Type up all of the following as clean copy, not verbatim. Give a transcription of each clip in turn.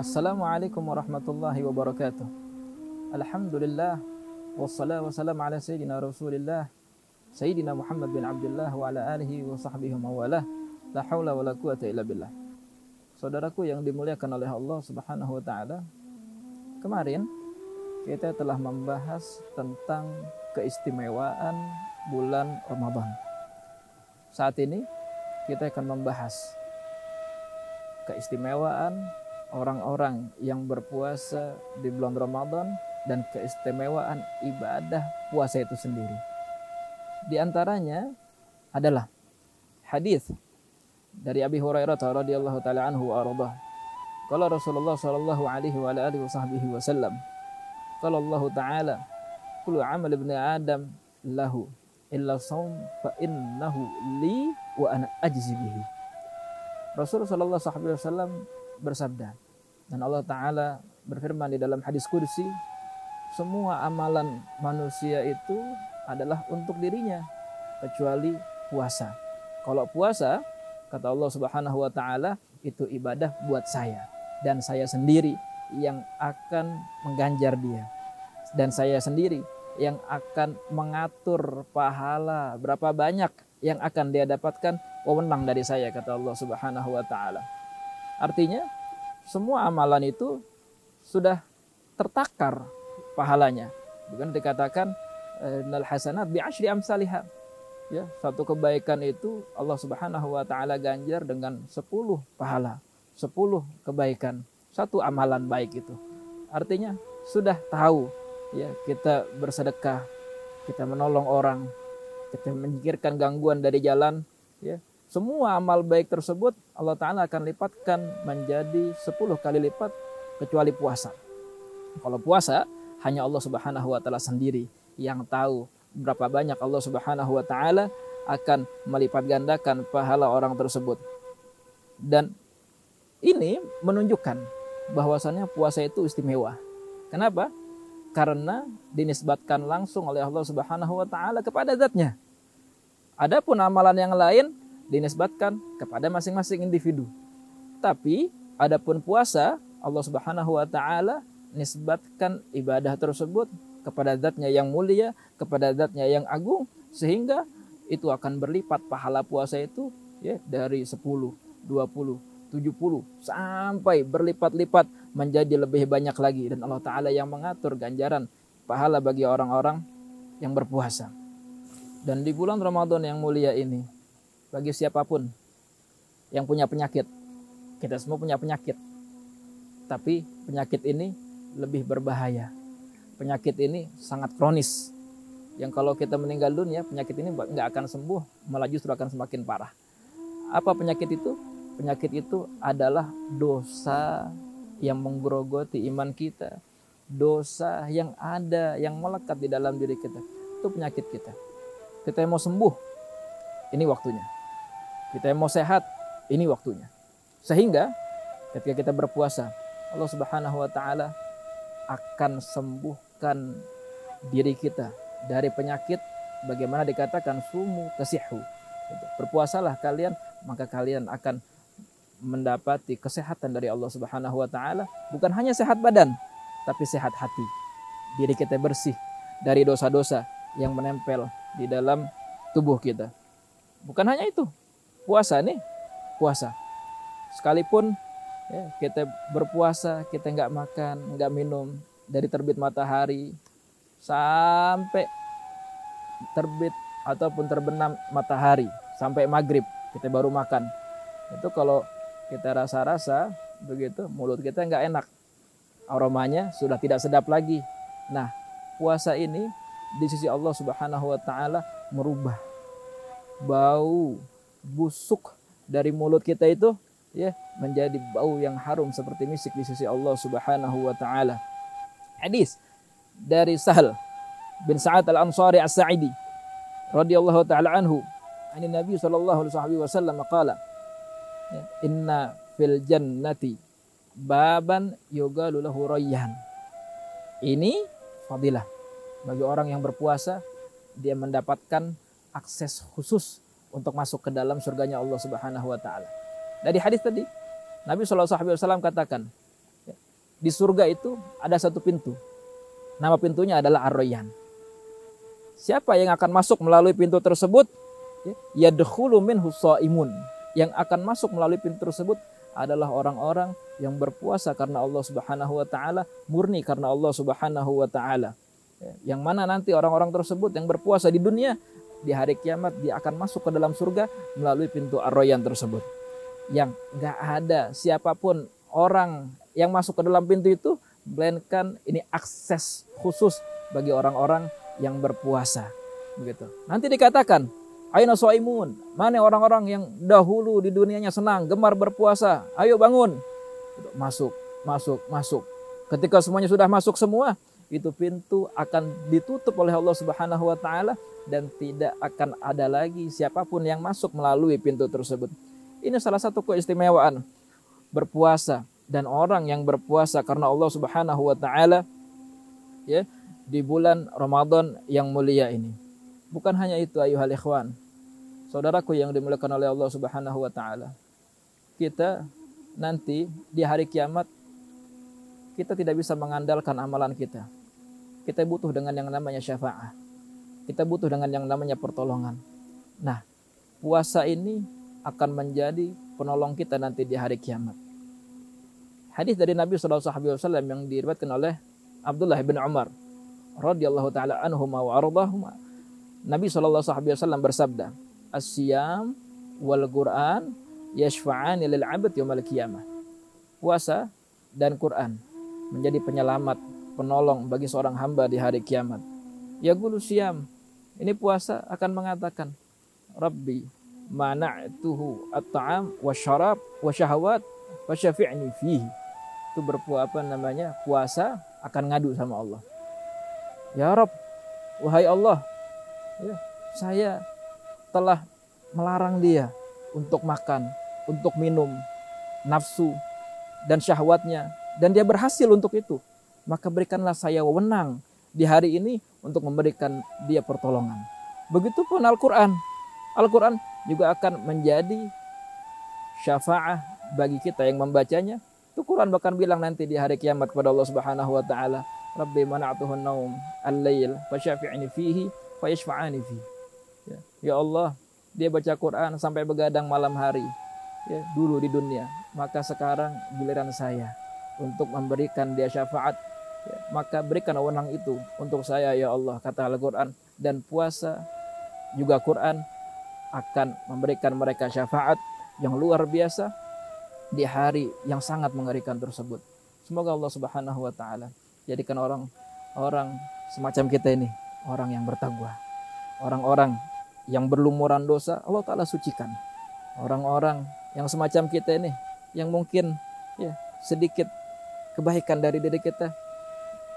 Assalamualaikum warahmatullahi wabarakatuh. Alhamdulillah wassalatu wassalamu ala sayyidina Rasulillah Sayyidina Muhammad bin Abdullah wa ala alihi wa sahbihi wa mawalah. La haula wa la quwata illa billah. Saudaraku yang dimuliakan oleh Allah Subhanahu wa taala, kemarin kita telah membahas tentang keistimewaan bulan Ramadan. Saat ini kita akan membahas keistimewaan orang-orang yang berpuasa di bulan Ramadan dan keistimewaan ibadah puasa itu sendiri. Di antaranya adalah hadis dari Abi Hurairah radhiyallahu taala anhu wa ardhah. Qala Rasulullah sallallahu alaihi wa alihi wasallam, qala Allah taala, kullu amal ibni Adam lahu illa shaum fa innahu li wa ana ajzi bihi. Rasulullah sallallahu alaihi wasallam bersabda, dan Allah Ta'ala berfirman di dalam hadis kursi, semua amalan manusia itu adalah untuk dirinya kecuali puasa. Kalau puasa, kata Allah Subhanahu wa taala, itu ibadah buat saya dan saya sendiri yang akan mengganjar dia, dan saya sendiri yang akan mengatur pahala berapa banyak yang akan dia dapatkan, wewenang dari saya, kata Allah Subhanahu wa taala. Artinya semua amalan itu sudah tertakar pahalanya. Bukan dikatakan nal hasanat bi asyri amsalihha. Ya, satu kebaikan itu Allah Subhanahu wa taala ganjar dengan 10 pahala, 10 kebaikan, satu amalan baik itu. Artinya sudah tahu ya, kita bersedekah, kita menolong orang, kita menyingkirkan gangguan dari jalan, ya. Semua amal baik tersebut Allah Ta'ala akan lipatkan menjadi 10 kali lipat kecuali puasa. Kalau puasa hanya Allah Subhanahu wa taala sendiri yang tahu berapa banyak Allah Subhanahu wa taala akan melipat gandakan pahala orang tersebut. Dan ini menunjukkan bahwasannya puasa itu istimewa. Kenapa? Karena dinisbatkan langsung oleh Allah Subhanahu wa taala kepada zatnya. Adapun amalan yang lain dinisbatkan kepada masing-masing individu. Tapi adapun puasa, Allah Subhanahu wa taala nisbatkan ibadah tersebut kepada zatnya yang mulia, kepada zatnya yang agung, sehingga itu akan berlipat pahala puasa itu ya, dari 10, 20, 70 sampai berlipat-lipat menjadi lebih banyak lagi, dan Allah taala yang mengatur ganjaran pahala bagi orang-orang yang berpuasa. Dan di bulan Ramadan yang mulia ini, bagi siapapun yang punya penyakit, kita semua punya penyakit, tapi penyakit ini lebih berbahaya. Penyakit ini sangat kronis, yang kalau kita meninggal dunia, penyakit ini nggak akan sembuh, malah justru akan semakin parah. Apa penyakit itu? Penyakit itu adalah dosa yang menggerogoti iman kita, dosa yang ada, yang melekat di dalam diri kita. Itu penyakit kita. Kita mau sembuh, ini waktunya. Kita mau sehat, ini waktunya. Sehingga ketika kita berpuasa, Allah Subhanahu wa taala akan sembuhkan diri kita dari penyakit. Bagaimana dikatakan sumu tasihhu. Berpuasalah kalian, maka kalian akan mendapati kesehatan dari Allah Subhanahu wa taala, bukan hanya sehat badan, tapi sehat hati. Diri kita bersih dari dosa-dosa yang menempel di dalam tubuh kita. Bukan hanya itu. Puasa nih, puasa. Sekalipun ya, kita berpuasa, kita nggak makan, nggak minum dari terbit matahari sampai terbit ataupun terbenam matahari, sampai maghrib kita baru makan. Itu kalau kita rasa-rasa begitu, mulut kita nggak enak, aromanya sudah tidak sedap lagi. Nah, puasa ini di sisi Allah Subhanahu wa taala merubah bau busuk dari mulut kita itu ya menjadi bau yang harum seperti misik di sisi Allah Subhanahu wa taala. Hadis dari Sahal bin Sa'ad al-Ansari as-Sa'idi radhiyallahu taala anhu, ani Nabi sallallahu alaihi wasallam qala, inna fil jannati baban yuqalu lahu rayyan. Ini fadilah bagi orang yang berpuasa, dia mendapatkan akses khusus untuk masuk ke dalam surganya Allah Subhanahu wa taala. Dari hadis tadi, Nabi SAW katakan, Di surga itu ada satu pintu. Nama pintunya adalah Ar-Rayyan. Siapa yang akan masuk melalui pintu tersebut? Yadkhulu minhu shaimun. Yang akan masuk melalui pintu tersebut adalah orang-orang yang berpuasa karena Allah Subhanahu wa taala, murni karena Allah Subhanahu wa taala. Yang mana nanti orang-orang tersebut yang berpuasa di dunia, di hari kiamat dia akan masuk ke dalam surga melalui pintu Ar-Rayyan tersebut. Yang enggak ada siapapun orang yang masuk ke dalam pintu itu, melainkan ini akses khusus bagi orang-orang yang berpuasa. Begitu. Nanti dikatakan, aina shaimun, mana orang-orang yang dahulu di dunianya senang, gemar berpuasa, ayo bangun. Masuk, masuk, masuk. Ketika semuanya sudah masuk semua, itu pintu akan ditutup oleh Allah Subhanahu wa taala dan tidak akan ada lagi siapapun yang masuk melalui pintu tersebut. Ini salah satu keistimewaan berpuasa dan orang yang berpuasa karena Allah Subhanahu wa taala ya di bulan Ramadan yang mulia ini. Bukan hanya itu ayuhal ikhwan. Saudaraku yang dimuliakan oleh Allah Subhanahu wa taala. Kita nanti di hari kiamat kita tidak bisa mengandalkan amalan kita. Kita butuh dengan yang namanya syafaat. Kita butuh dengan yang namanya pertolongan. Nah, puasa ini akan menjadi penolong kita nanti di hari kiamat. Hadis dari Nabi SAW yang diriwayatkan oleh Abdullah bin Umar radhiyallahu taala anhuma wa ardahuma. Nabi SAW bersabda, "As-siyam wal Qur'an yashfa'ani lil 'abd yaumil qiyamah." Puasa dan Quran menjadi penyelamat, penolong bagi seorang hamba di hari kiamat. Ya qulu siyam, ini puasa akan mengatakan, "Rabbi mana'tuhu at-ta'am wasyarab wasyahawat fasyafi'ni fihi." Itu puasa akan ngadu sama Allah. Ya Rabb, wahai Allah, ya, saya telah melarang dia untuk makan, untuk minum, nafsu dan syahwatnya, dan dia berhasil untuk itu. Maka berikanlah saya wewenang di hari ini untuk memberikan dia pertolongan. Begitupun Al-Quran. Al-Quran juga akan menjadi syafaah bagi kita yang membacanya. Itu Quran bahkan bilang nanti di hari kiamat kepada Allah Subhanahu wa taala, "Rabbi mana'tuhun naum al-lail fasyafi'ni fihi fayashfa'ani fihi." Ya Allah, dia baca Quran sampai begadang malam hari. Ya, dulu di dunia, maka sekarang giliran saya untuk memberikan dia syafaat. Ya, maka berikan wewenang itu untuk saya ya Allah, kata Al-Quran. Dan puasa juga Quran akan memberikan mereka syafaat yang luar biasa di hari yang sangat mengerikan tersebut. Semoga Allah Subhanahu wa taala jadikan orang semacam kita ini orang yang bertakwa, orang-orang yang berlumuran dosa Allah taala sucikan. Orang-orang yang semacam kita ini yang mungkin ya sedikit kebaikan dari diri kita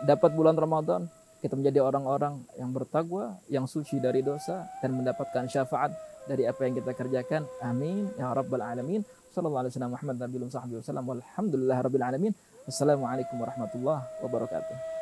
dapat bulan Ramadan, kita menjadi orang-orang yang bertakwa, yang suci dari dosa dan mendapatkan syafaat dari apa yang kita kerjakan. Amin ya rabbal alamin. Sallallahu alaihi wasallam Muhammad nabiyyu sahbihi wasallam walhamdulillahirabbil alamin. Assalamualaikum warahmatullahi wabarakatuh.